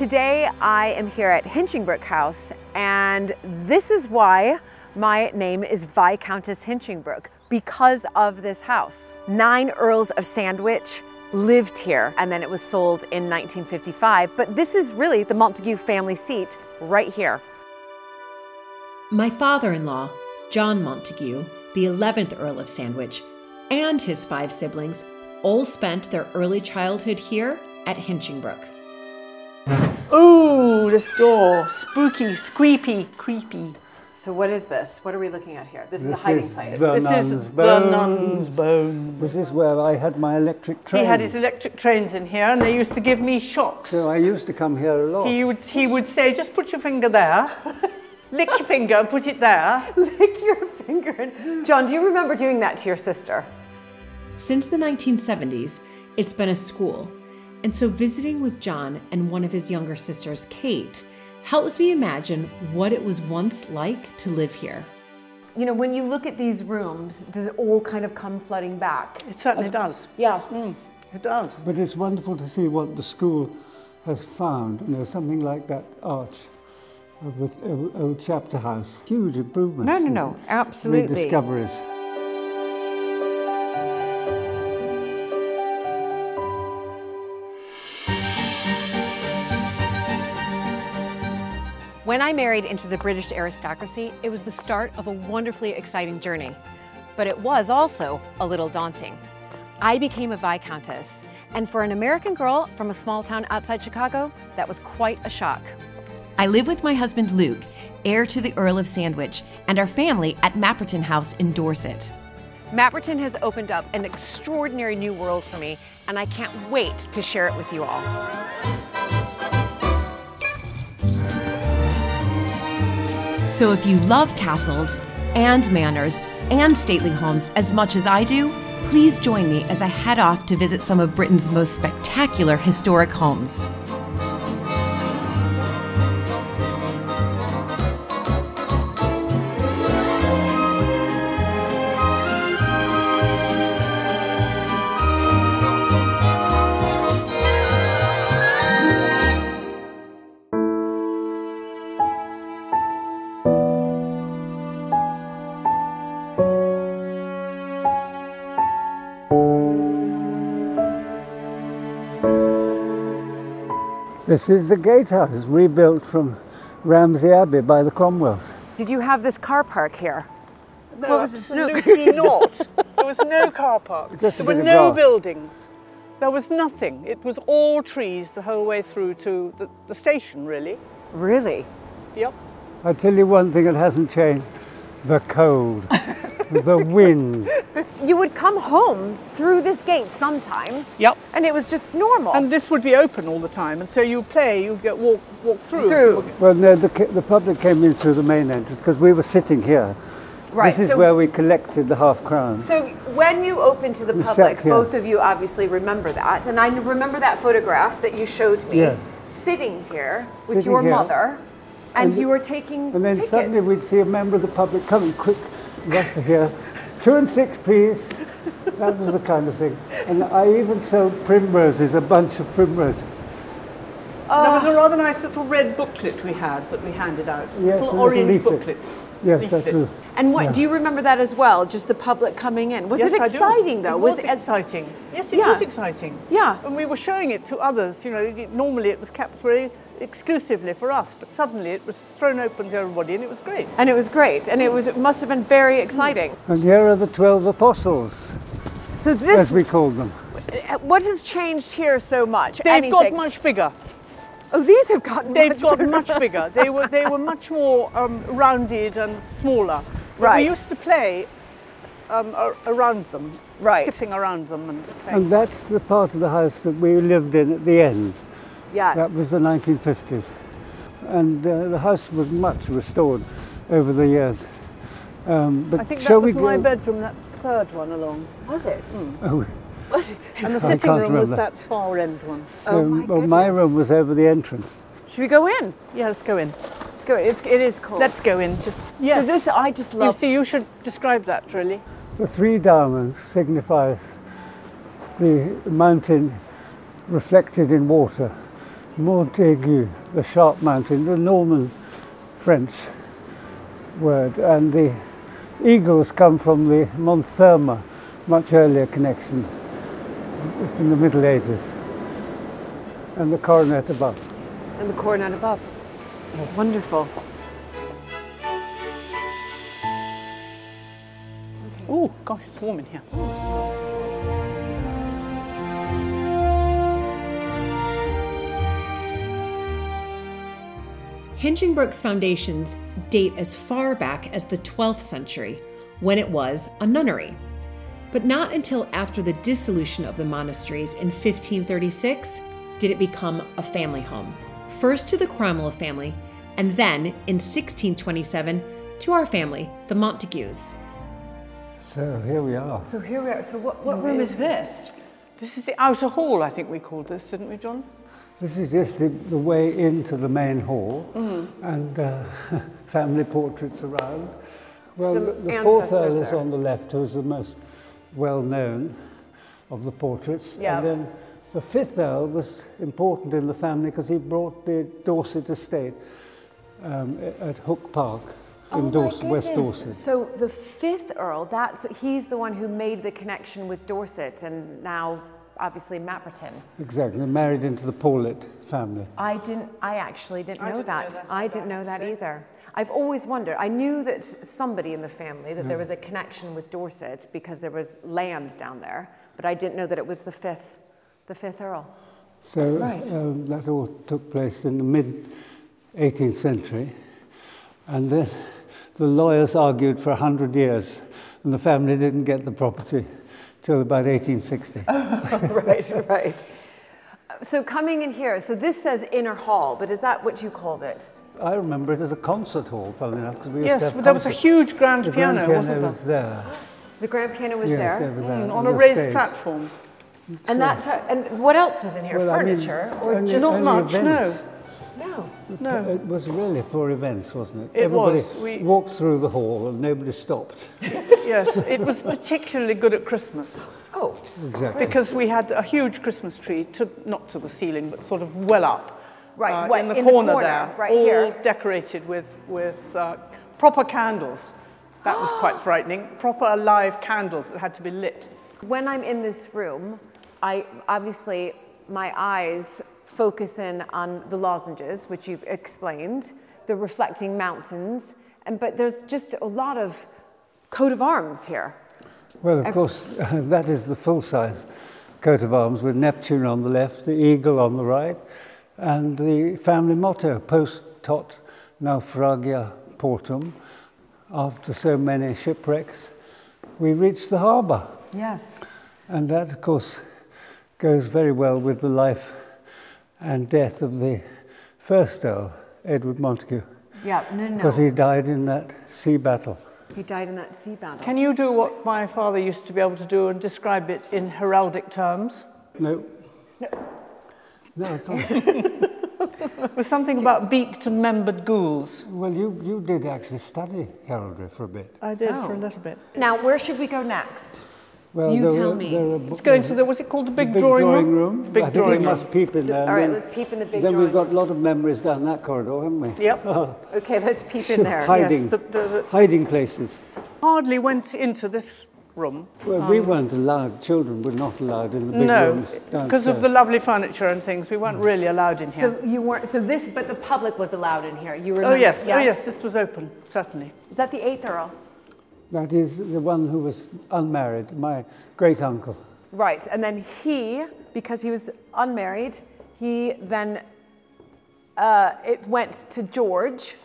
Today I am here at Hinchingbrooke House, and this is why my name is Viscountess Hinchingbrooke, because of this house. 9 Earls of Sandwich lived here, and then it was sold in 1955, but this is really the Montague family seat right here. My father-in-law, John Montague, the 11th Earl of Sandwich, and his 5 siblings all spent their early childhood here at Hinchingbrooke. Ooh, this door, spooky, squeepy, creepy. So what is this? What are we looking at here? This is a hiding place. This is the nun's bones. This is where I had my electric train. He had his electric trains in here, and they used to give me shocks. So I used to come here a lot. He would say, just put your finger there, lick your finger and put it there. Lick your finger. John, do you remember doing that to your sister? Since the 1970s, it's been a school. And so visiting with John and one of his younger sisters, Kate, helps me imagine what it was once like to live here. You know, when you look at these rooms, does it all kind of come flooding back? It certainly does. Yeah. It does. But it's wonderful to see what the school has found. You know, something like that arch of the old chapter house. Huge improvements. No, absolutely. Discoveries. When I married into the British aristocracy, it was the start of a wonderfully exciting journey. But it was also a little daunting. I became a Viscountess, and for an American girl from a small town outside Chicago, that was quite a shock. I live with my husband Luke, heir to the Earl of Sandwich, and our family at Mapperton House in Dorset. Mapperton has opened up an extraordinary new world for me, and I can't wait to share it with you all. So if you love castles and manors and stately homes as much as I do, please join me as I head off to visit some of Britain's most spectacular historic homes. This is the gatehouse, rebuilt from Ramsey Abbey by the Cromwells. Did you have this car park here? No, What was this? absolutely not. There was no car park. Just a There were bit of no grass. buildings. There was nothing. It was all trees the whole way through to the station, really. Really? Yep. I tell you one thing that hasn't changed, the cold, the wind. You would come home through this gate sometimes. Yep. And it was just normal. And this would be open all the time, and so you play, you get walk through. Well, no, the public came in through the main entrance because we were sitting here. Right. This is where we collected the half-crown. So when you opened to the We public, sat here. both of you obviously remember that, and I remember that photograph that you showed me, Yes. sitting here with Sitting your here. mother, and And- you were taking And then tickets. suddenly we'd see a member of the public coming quick, rush to here. 2 and 6, please. That was the kind of thing. And I even sold primroses, a bunch of primroses. There was a rather nice little red booklet we had that we handed out. Yes, a little little orange leaflet. booklet. Yes, Leaflet. that's true. And what Yeah. do you remember that as well? Just the public coming in. Was Yes, it I do. exciting though? It was as exciting. Yes, it Yeah. was exciting. Yeah. And we were showing it to others. You know, normally it was kept very exclusively for us, but suddenly it was thrown open to everybody, and it was great. And it was great, and it must have been very exciting. And here are the 12 apostles, So this, as we called them. what has changed here so much? They've got Anything? much bigger. Oh, these have gotten They've much got bigger. much bigger. They were much more rounded and smaller. But Right. we used to play around them, Right. skipping around them and playing. And that's the part of the house that we lived in at the end. Yes. That was the 1950s. And the house was much restored over the years. But I think shall that was we my go? bedroom, that third one along. Was it? Oh, And the I sitting can't room was remember. that far end one. Oh my well, my goodness. room was over the entrance. Should we go in? Yeah, let's go in. Let's go in. It is cold. Let's go in. Just, So yes. this, I just You love. see, you should describe that, really. The 3 diamonds signifies the mountain reflected in water. Montaigu, the sharp mountain, the Norman French word, and the eagles come from the Monthermer, much earlier connection. It's in the Middle Ages. And the coronet above. And the coronet above. Oh, wonderful. Oh, gosh, it's warm in here. Hinchingbrooke's foundations date as far back as the 12th century, when it was a nunnery. But not until after the dissolution of the monasteries in 1536 did it become a family home. First to the Cromwell family, and then in 1627 to our family, the Montagues. So here we are. So here we are. So what room is this? This is the outer hall, I think we called this, didn't we, John? This is just the way into the main hall, and family portraits around. Well, the fourth Earl is on the left, who's the most well-known of the portraits. Yeah. And then the fifth Earl was important in the family because he brought the Dorset estate at Hook Park in Dorset, West Dorset. So the fifth Earl, he's the one who made the connection with Dorset and now obviously Mapperton. Exactly, married into the Paulet family. I actually didn't know that. I didn't know that either. I've always wondered. I knew that somebody in the family, that there was a connection with Dorset because there was land down there, but I didn't know that it was the fifth Earl. So that all took place in the mid-18th century, and then the lawyers argued for 100 years, and the family didn't get the property till about 1860. Right. So coming in here, so this says inner hall, but is that what you called it? I remember it as a concert hall, funnily enough, because we used to have Yes, but there was a huge grand piano, wasn't there? was there. The grand piano was Yes, there? over there. On a raised platform. And and what else was in here? Well, Furniture? I mean, or just Not much, events. No. It was really for events, wasn't it? It Everybody was. We walked through the hall and nobody stopped. Yes, it was particularly good at Christmas. Oh, Exactly. Because we had a huge Christmas tree, not to the ceiling, but sort of well up. right. In the corner there, right all here. decorated with proper candles. That was quite frightening. Proper live candles that had to be lit. When I'm in this room, obviously my eyes focus in on the lozenges, which you've explained, the reflecting mountains, but there's just a lot of coat of arms here. Well, of course, that is the full-size coat of arms with Neptune on the left, the eagle on the right, and the family motto, post tot naufragia portum. After so many shipwrecks, we reached the harbour. Yes. And that, of course, goes very well with the life and death of the first Earl, Edward Montagu. Yeah, no. Because he died in that sea battle. He died in that sea battle. Can you do what my father used to be able to do and describe it in heraldic terms? No. No, I can't. With something about beaked and membered ghouls. Well, you did actually study heraldry for a bit. I did for a little bit. Now, where should we go next? Well, You tell me. Let's go into what's it called, the big big drawing room? I Big think drawing we room. must peep in there. All right, let's peep in the big Then drawing we've got a lot of memories down that corridor, haven't we? Yep. Okay, let's peep in there. Hiding, Yes, hiding places. hardly went into this room. Well, we weren't allowed, children were not allowed in the big No, rooms downstairs. because of the lovely furniture and things, we weren't really allowed in here. So you weren't, but the public was allowed in here. You remember? Oh yes, this was open, certainly. Is that the 8th Earl? That is the one who was unmarried, my great-uncle. Right, and then he, because he was unmarried, he then, it went to George,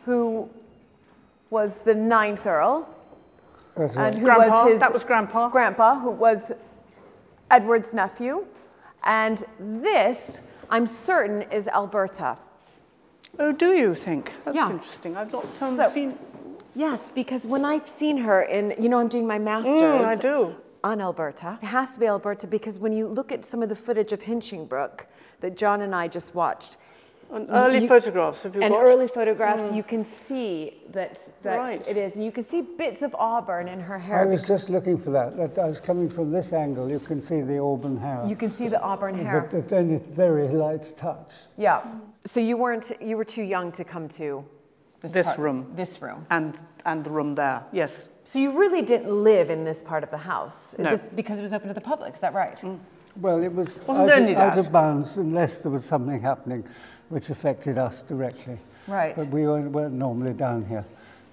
who was the 9th Earl. That's And right. who Grandpa, was his that was Grandpa. grandpa, who was Edward's nephew. And this, I'm certain, is Alberta. Oh, do you think? That's Yeah. interesting. I've not So- seen... Yes, because when I've seen her in, I'm doing my master's I do. on Alberta. It has to be Alberta because when you look at some of the footage of Hinchingbrooke that John and I just watched, And early photographs, have you got? And early photographs, you can see that Right. it is. And you can see bits of auburn in her hair. I was just looking for that. I was coming from this angle. You can see the auburn hair. You can see the auburn hair. But then it's very light touch. Yeah. So you were too young to come to This room. This room. And the room there, yes. So you really didn't live in this part of the house? No. Because it was open to the public, is that right? Well, it was out of bounds unless there was something happening which affected us directly. Right. But we weren't normally down here.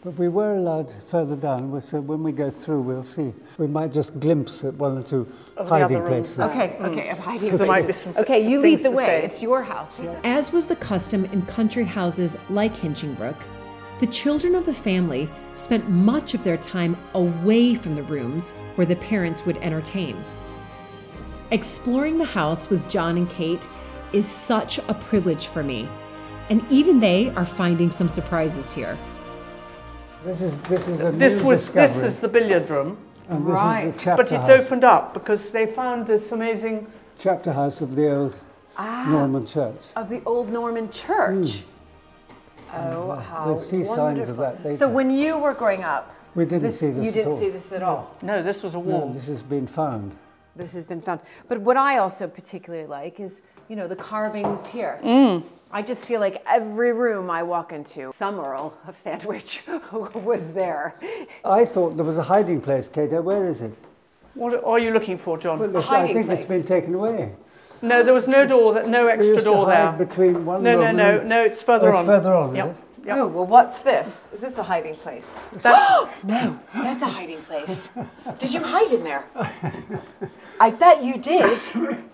But we were allowed further down, so when we go through, we'll see. We might just glimpse at one or two hiding places. Okay, of hiding There might be places. some Okay, you lead things the to way. say. It's your house. As was the custom in country houses like Hinchingbrooke, the children of the family spent much of their time away from the rooms where the parents would entertain. Exploring the house with John and Kate is such a privilege for me, and even they are finding some surprises here. This is a new This discovery. is the billiard room, And this Right. is the chapter but it's house. opened up because they found this amazing. Chapter house of the old Norman church. Of the old Norman church. Oh, how We'll see signs of wonderful. that later. So when you were growing up, We didn't see this you at didn't all. see this at all. No, this was a No, wall. this has been found. This has been found. But what I also particularly like is, you know, the carvings here. I just feel like every room I walk into, some Earl of Sandwich was there. I thought there was a hiding place, Kate. Where is it? What are you looking for, John? Well, A I hiding think place. it's been taken away. No, there was no door, no We extra used to door hide there. between one No, room and- no, it's further Oh, on. it's further on, is Yep. it? Yep. Oh, well, what's this? Is this a hiding place? That's, No, that's a hiding place. Did you hide in there? I bet you did.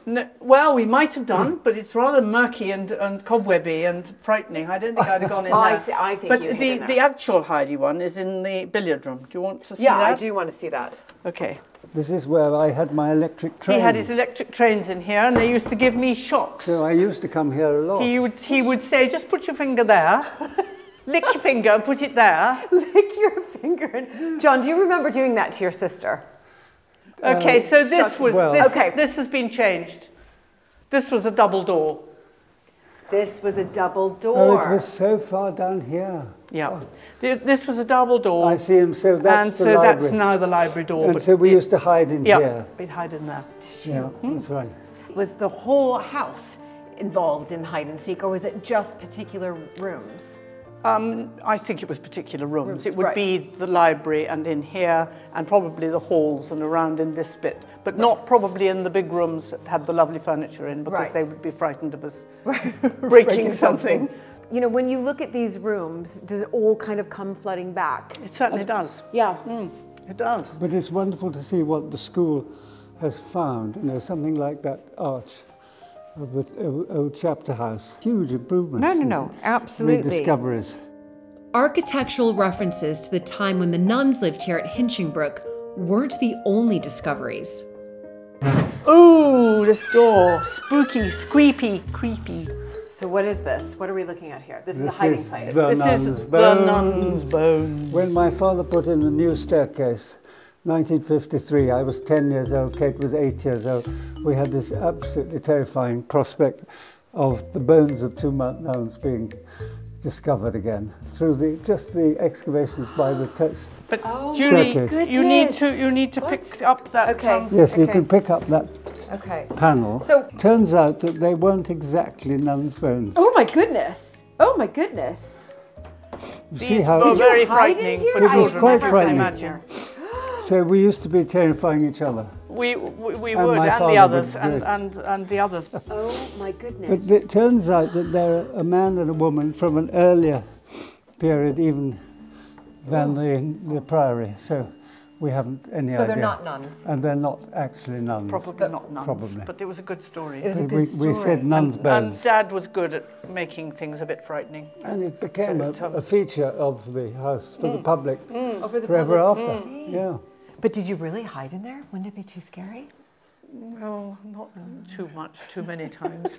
no, well, we might have done, but it's rather murky and cobwebby and frightening. I don't think I'd have gone in I there. I think But you hid the, in there. the actual hidey one is in the billiard room. Do you want to see Yeah, that? I do want to see that. Okay. This is where I had my electric train. He had his electric trains in here, and they used to give me shocks. So I used to come here a lot. He would say, just put your finger there, lick your finger and put it there. Lick your finger. And John, do you remember doing that to your sister? Okay, so this shut- was, well- Okay. this has been changed. This was a double door. This was a double Oh, door. it was so far down here. Yeah. This was a double door. I see him. So that's and the so library. that's now the library door. And but so we it- used to hide in yeah, here. we'd hide in there. Yeah, that's right. Was the whole house involved in hide and seek, or was it just particular rooms? I think it was particular rooms. Rooms, It would right. be the library and in here and probably the halls and around in this bit, but not probably in the big rooms that had the lovely furniture in because Right. they would be frightened of us breaking something. You know, when you look at these rooms, does it all kind of come flooding back? It certainly does. Yeah. It does. But it's wonderful to see what the school has found. You know, something like that arch of the old chapter house. Huge improvements. No, absolutely. Rediscoveries. Architectural references to the time when the nuns lived here at Hinchingbrooke weren't the only discoveries. Ooh, this door. Spooky, squeepy, creepy. So what is this? What are we looking at here? This is a This hiding is place. the- This nun's is the bones. nun's bones. When my father put in a new staircase, 1953, I was 10 years old, Kate was 8 years old. We had this absolutely terrifying prospect of the bones of two nuns being discovered again through the excavations by the But Oh, Julie, Staircase. you need goodness. to What? pick up that. Okay. Yes, you Okay. can pick up that Okay. panel. So- Turns out that they weren't exactly nuns' bones. Oh my goodness. Oh my goodness. You These see how were very hide in frightening here? for It was children. quite I can frightening. imagine. so we used to be terrifying each other. We And would, my and the father others, would do it. and the others. Oh my goodness. But it turns out that they're a man and a woman from an earlier period even than the priory. So we haven't any So idea. they're not nuns. And they're not actually nuns. Probably not nuns, Probably. but it was a good story. It was a we, good story. we said nuns' and bones. Dad was good at making things a bit frightening. And it became So a feature of the house for the public Over the forever public after. to see. Yeah. But did you really hide in there? Wouldn't it be too scary? Well, not too much, too many times.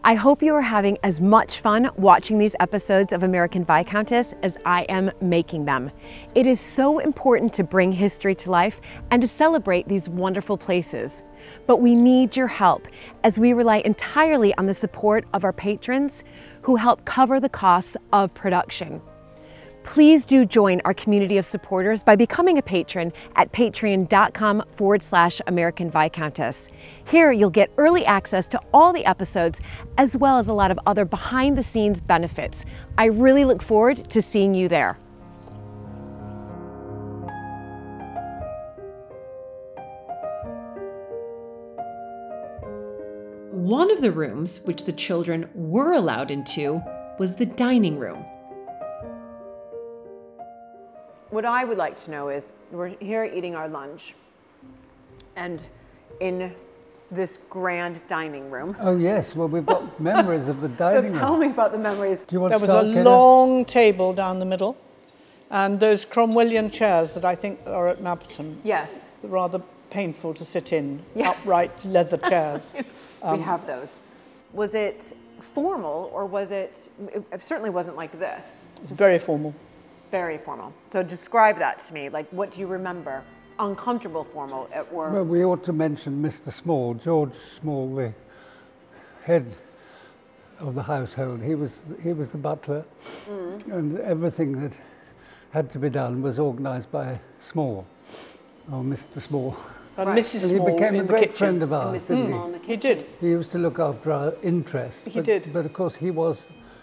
I hope you are having as much fun watching these episodes of American Viscountess as I am making them. It is so important to bring history to life and to celebrate these wonderful places. But we need your help as we rely entirely on the support of our patrons who help cover the costs of production. Please do join our community of supporters by becoming a patron at patreon.com/American Viscountess. Here you'll get early access to all the episodes as well as a lot of other behind the scenes benefits. I really look forward to seeing you there. One of the rooms which the children were allowed into was the dining room. What I would like to know is, we're here eating our lunch, and in this grand dining room. Oh yes, well we've got memories of the dining room. So tell me about the memories. Do you want There to was start, a Kate? long table down the middle, and those Cromwellian chairs that I think are at Mapperton. Yes. Rather painful to sit in, Yeah. upright leather chairs. We have those. Was it formal, or was it certainly wasn't like this. It's very formal. Very formal. So describe that to me. Like, what do you remember? Uncomfortable formal, or? Well, we ought to mention Mr. Small, George Small, the head of the household. He was the butler, and everything that had to be done was organised by Small, or Mr. Small. And Right. Mrs. And he Small became in a the great kitchen. friend of ours, Mrs. didn't Small in the He kitchen. did. he? He used to look after our interests. He did. But of course he was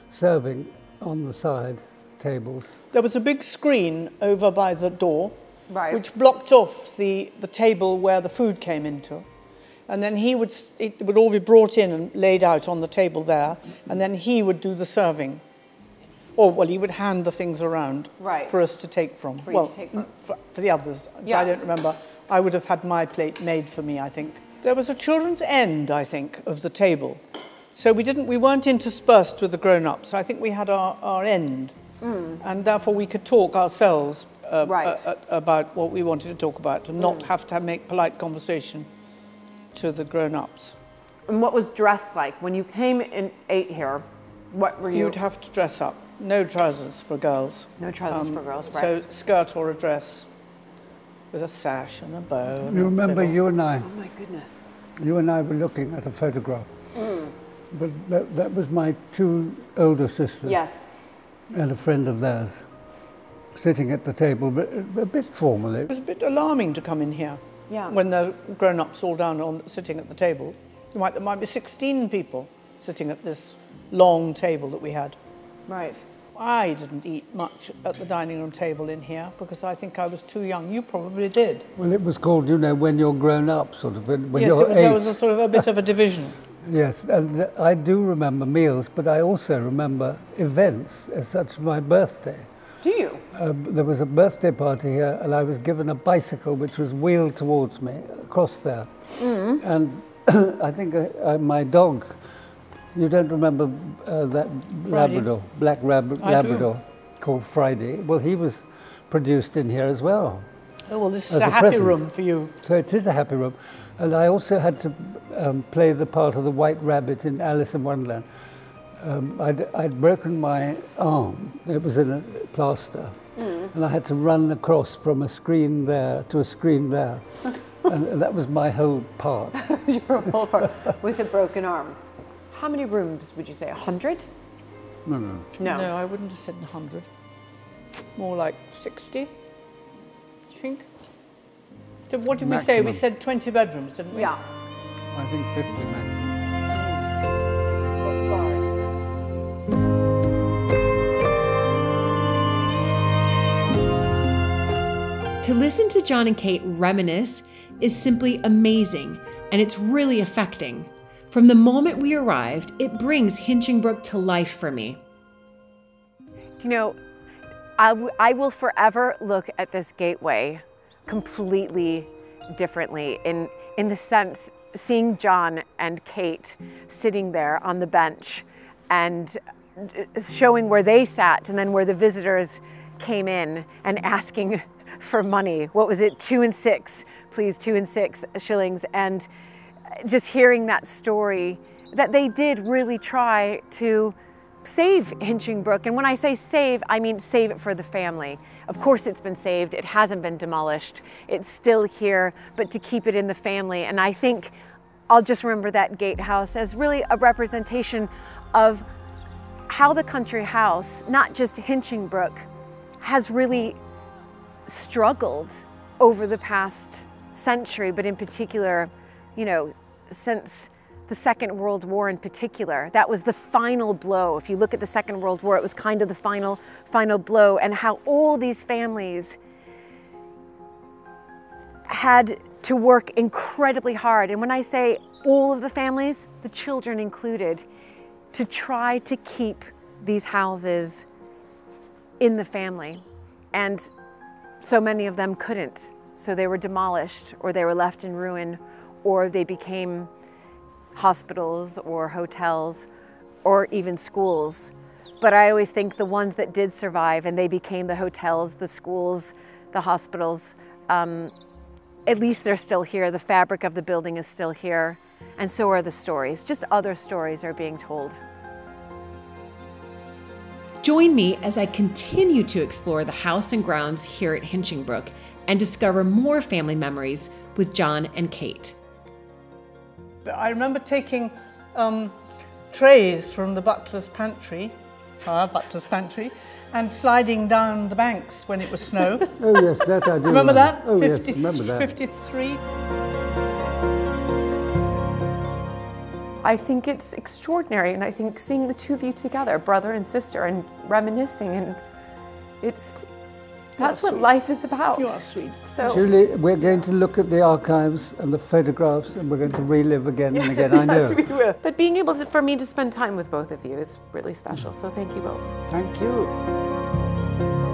serving on the side tables. There was a big screen over by the door, Right. which blocked off the table where the food came into. And then it would all be brought in and laid out on the table there, and then he would do the serving. Or, well, he would hand the things around Right. for us to take from. For you to take from. For the others. So Yeah. I don't remember. I would have had my plate made for me, I think. There was a children's end, I think, of the table. So we weren't interspersed with the grown-ups. I think we had our end. And therefore we could talk ourselves Right. about what we wanted to talk about and not have to make polite conversation to the grown-ups. And what was dress like when you came and ate here? What were you? You'd have to dress up. No trousers for girls. No trousers for girls, right? So skirt or a dress with a sash and a bow. And You a remember fiddle. you and I Oh my goodness. were looking at a photograph. But that was my two older sisters. Yes. And a friend of theirs, sitting at the table, but a bit formally. It was a bit alarming to come in here. Yeah. When the grown-ups all sitting at the table. There might be 16 people sitting at this long table that we had. Right. I didn't eat much at the dining room table in here because I think I was too young. You probably did. Well, it was called, when you're grown up, sort of, when Yes, you're there was 8. a sort of a bit of a division. Yes, and I do remember meals, but I also remember events, such as my birthday. Do you? There was a birthday party here, and I was given a bicycle which was wheeled towards me across there. And I think my dog, you don't remember that Friday. Labrador, black Labrador called Friday? Well, he was produced in here as well. Oh, well, this is As a a happy present. room for you. So it is a happy room. And I also had to play the part of the White Rabbit in Alice in Wonderland. I'd broken my arm. It was in a plaster. And I had to run across from a screen there to a screen there. And that was my whole part. You're over with a broken arm. How many rooms would you say? 100? No, no. No. No, I wouldn't have said 100. More like 60, do you think? So what did we say? We Maximum. said 20 bedrooms, didn't we? Yeah. I think 50 maximum. To listen to John and Kate reminisce is simply amazing, and it's really affecting. From the moment we arrived, it brings Hinchingbrooke to life for me. You know, I will forever look at this gateway completely differently in the sense seeing John and Kate sitting there on the bench and showing where they sat and then where the visitors came in and asking for money. What was it, 2 and 6 please, 2 and 6 shillings. And just hearing that story, that they did really try to save Hinchingbrooke. And when I say save, I mean save it for the family. Of course it's been saved, it hasn't been demolished, it's still here, but to keep it in the family. And I think I'll just remember that gatehouse as really a representation of how the country house, not just Hinchingbrooke, has really struggled over the past century, but in particular, you know, since the Second World War in particular. That was the final blow. If you look at the Second World War, it was kind of the final blow, and how all these families had to work incredibly hard. And when I say all of the families, the children included, to try to keep these houses in the family. And so many of them couldn't. So they were demolished, or they were left in ruin, or they became hospitals or hotels or even schools. But I always think the ones that did survive and they became the hotels, the schools, the hospitals, at least they're still here. The fabric of the building is still here. And so are the stories. Just other stories are being told. Join me as I continue to explore the house and grounds here at Hinchingbrooke and discover more family memories with John and Kate. I remember taking trays from the butler's pantry, our butler's pantry, and sliding down the banks when it was snow. Oh yes, that I do. Remember that? Oh yes, remember that. 53. I think it's extraordinary, and I think seeing the two of you together, brother and sister, and reminiscing, and that's what life is about. You are sweet. So, Julie, we're going to look at the archives and the photographs, and we're going to relive again and again, I know. yes, we will. But being able for me to spend time with both of you is really special, so thank you both. Thank you.